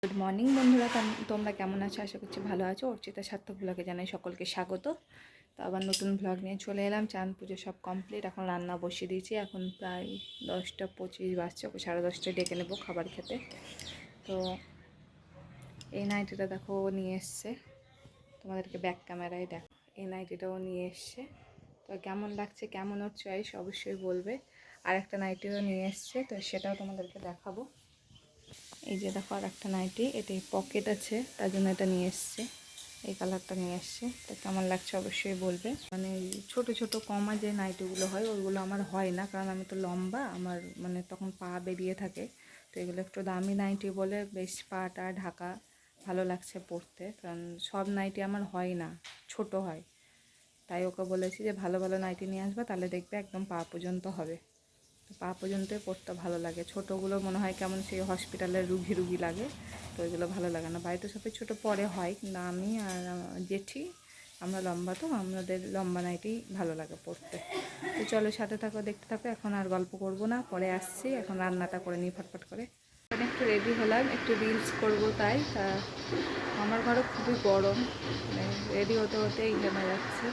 Good morning বন্ধুরা, তোমরা কেমন আছো? আশা করছি ভালো আছো। অর্চিতা সার্থক ব্লগে জানাই সকলকে স্বাগত। তো আবার নতুন ব্লগ নিয়ে চলে এলাম। চাঁদ পুজো সব কমপ্লিট, এখন রান্না বসিয়ে দিয়েছি। এখন প্রায় 10টা 25 বাজছে, ওকে 10:30টায় ডেকে নেবো খাবার খেতে। তো এই নাইটিটা দেখো নিয়ে এসছে, তোমাদেরকে ব্যাক ক্যামেরায় দেখো। এই নাইটিটাও নিয়ে এসছে। তো কেমন লাগছে, কেমন ওর চয়েস অবশ্যই বলবে। আর একটা নাইটিও নিয়ে এসছে, তো সেটাও তোমাদেরকে দেখাবো। এই যে দেখো আর একটা নাইটি, এতে পকেট আছে, তার জন্য এটা নিয়ে এসছে। এই কালারটা নিয়ে এসছে। তো কেমন লাগছে অবশ্যই বলবে। মানে ছোট ছোট কমা যে নাইটিগুলো হয় ওইগুলো আমার হয় না, কারণ আমি তো লম্বা, আমার মানে তখন পা বেরিয়ে থাকে। তো এগুলো একটু দামি নাইটি বলে বেশ পাটা ঢাকা ভালো লাগছে পরতে, কারণ সব নাইটি আমার হয় না, ছোট হয়। তাই ওকে বলেছি যে ভালো ভালো নাইটি নিয়ে আসবে, তাহলে দেখবে একদম পা পর্যন্ত হবে। পা পর্যন্তই পরতে ভালো লাগে। ছোটোগুলো মনে হয় কেমন সেই হসপিটালের রুগী রুগী লাগে, তো ওইগুলো ভালো লাগে না। বাড়িতে সবাই ছোটো পরে হয়, কিন্তু আমি আর জেঠি আমরা লম্বা, তো আমাদের লম্বা নাইটেই ভালো লাগে পরতে। তো চলো সাথে থাকো, দেখতে থাকো। এখন আর গল্প করব না, পরে আসছি। এখন রান্নাটা করে নিই ফটফট করে। এখন একটু রেডি হলাম, একটু রিলস করব তাই। তা আমার ঘরে খুবই গরম, মানে রেডি হতে হতেই ঘেমে যাচ্ছে।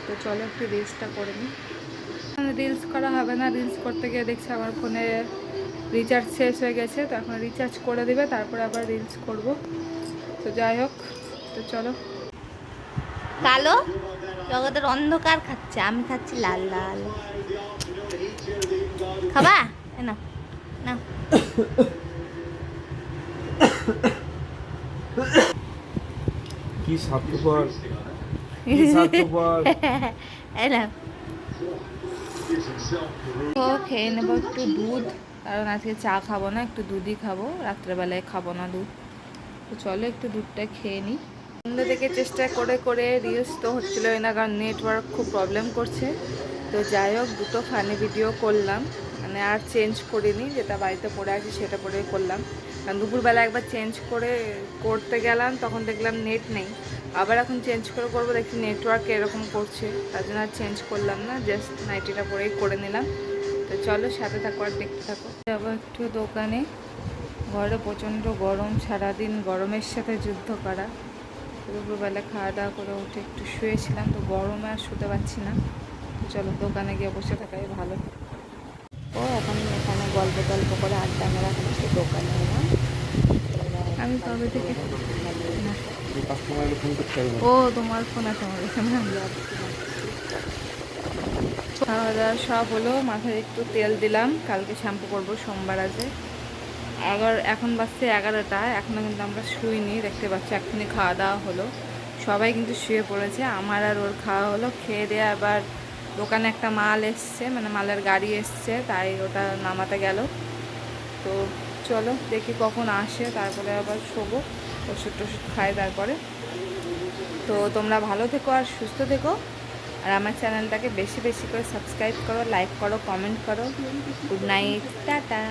তো চলো একটু রিলসটা করে নিই। রিলস করা হবে না, রিলস করতে গিয়ে দেখছি আমার ফোনে রিচার্জ শেষ হয়ে গেছে। তো এখন রিচার্জ করে দেবে, তারপরে আবার রিলস করব। তো যাই হোক, তো চলো। কালো জগতের অন্ধকার খাচ্ছে, আমি খাচ্ছি লাল লাল। খাবা না না? কি স্বার্থপর, কি স্বার্থপর। তো খেয়ে নেবো একটু দুধ, কারণ আজকে চা খাবো না, একটু দুধই খাবো। রাত্রেবেলায় খাবো না দুধ। তো চলো একটু দুধটা খেয়ে নিই। সন্ধ্যা থেকে চেষ্টা করে করে রিলস তো হচ্ছিলোই না, কারণ নেটওয়ার্ক খুব প্রবলেম করছে। তো যাই হোক, দুটো ফানি ভিডিও করলাম, মানে আর চেঞ্জ করিনি, যেটা বাড়িতে পড়ে আছি সেটা পরেই করলাম। কারণ দুপুরবেলা একবার চেঞ্জ করে করতে গেলাম, তখন দেখলাম নেট নেই। আবার এখন চেঞ্জ করে করবো, দেখি নেটওয়ার্ক এরকম করছে, তার জন্য আর চেঞ্জ করলাম না, জাস্ট নাইটিটা পরেই করে নিলাম। তো চলো সাথে থাকো আর দেখতে থাকো। আবার একটু দোকানে, ঘরে প্রচণ্ড গরম, সারাদিন গরমের সাথে যুদ্ধ করা। দুপুরবেলা খাওয়া দাওয়া করে উঠে একটু শুয়েছিলাম, তো গরমে আর শুতে পারছি না। তো চলো দোকানে গিয়ে বসে থাকাই ভালো। ও এখন এখানে গল্প টল্প করে আড্ডা মেলা হচ্ছে দোকানে এলাম। আমি কবে থেকে ও তোমার ফোন আছে আমার এখানে। খাওয়া দাওয়া সব হলো, মাথায় একটু তেল দিলাম, কালকে শ্যাম্পু করবো, সোমবার আছে। এখন বাজছে 11টা, এখনও কিন্তু আমরা শুইনি, দেখতে পাচ্ছি এখনই খাওয়া দাওয়া হলো। সবাই কিন্তু শুয়ে পড়েছে, আমার আর ওর খাওয়া হলো। খেয়ে দিয়ে আবার দোকানে একটা মাল এসছে, মানে মালের গাড়ি এসছে, তাই ওটা নামাতে গেল। তো চলো দেখি কখন আসে, তারপরে আবার শোবো, ওষুধ টষুধ খাই তারপরে। তো তোমরা ভালো থেকো আর সুস্থ থেকো, আর আমার চ্যানেলটাকে বেশি বেশি করে সাবস্ক্রাইব করো, লাইক করো, কমেন্ট করো। Good night, tata.